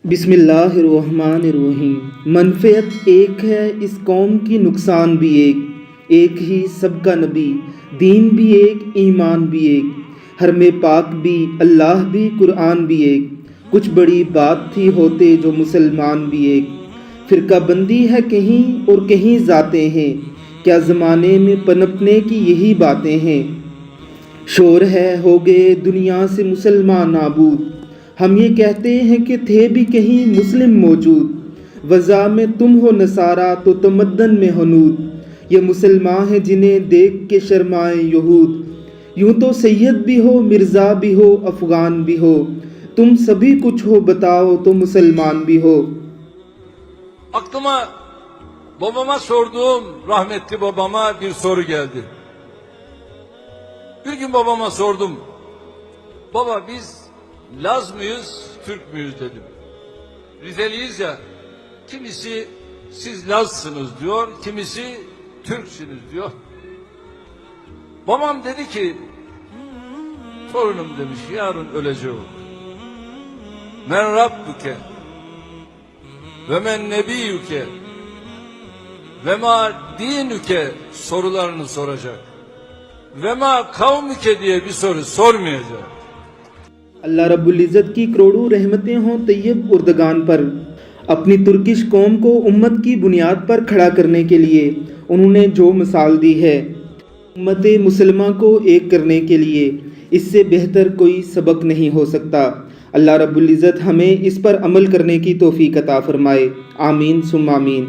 बिस्मिल्लाहिर्रहमानिर्रहीम। मनफ़ियत एक है इस कौम की, नुकसान भी एक ही सबका नबी, दीन भी एक, ईमान भी एक, हरमे पाक भी, अल्लाह भी, कुरान भी एक। कुछ बड़ी बात थी होते जो मुसलमान भी एक। फ़िरका बंदी है कहीं और कहीं जाते हैं, क्या ज़माने में पनपने की यही बातें हैं। शोर है हो गए दुनिया से मुसलमान नाबूद, हम ये कहते हैं कि थे भी कहीं मुस्लिम मौजूद। वज़ा में तुम हो नसारा तो तमद्दन में हनूद, ये मुसलमान हैं जिन्हें देख के शर्माए यहूद। यूँ तो सैयद भी हो, मिर्ज़ा भी हो, अफ़गान भी हो, तुम सभी कुछ हो बताओ तो मुसलमान भी हो। Aklıma babama sorduğum rahmetli babama bir soru geldi. Bir gün babama sordum. Baba biz Laz mıyız, Türk müyüz dedim. Rizeliyiz ya. Kimisi siz Lazsınız diyor, kimisi Türksünüz diyor. Babam dedi ki, torunum demiş, yarın öleceğim. Men Rabbuke ve men Nebiyyuke ve ma dinüke sorularını soracak. Ve ma kavmüke diye bir soru sormayacak. अल्लाह रब्बुल इज़्ज़त की करोड़ों रहमतें हों तैयब उर्दगान पर। अपनी Turkish कौम को उम्मत की बुनियाद पर खड़ा करने के लिए उन्होंने जो मिसाल दी है, उम्मत मुसलमा को एक करने के लिए, इससे बेहतर कोई सबक नहीं हो सकता। अल्लाह रब्बुल इज़्ज़त हमें इस पर अमल करने की तौफीक अता फ़रमाए। आमीन सुम्मा आमीन।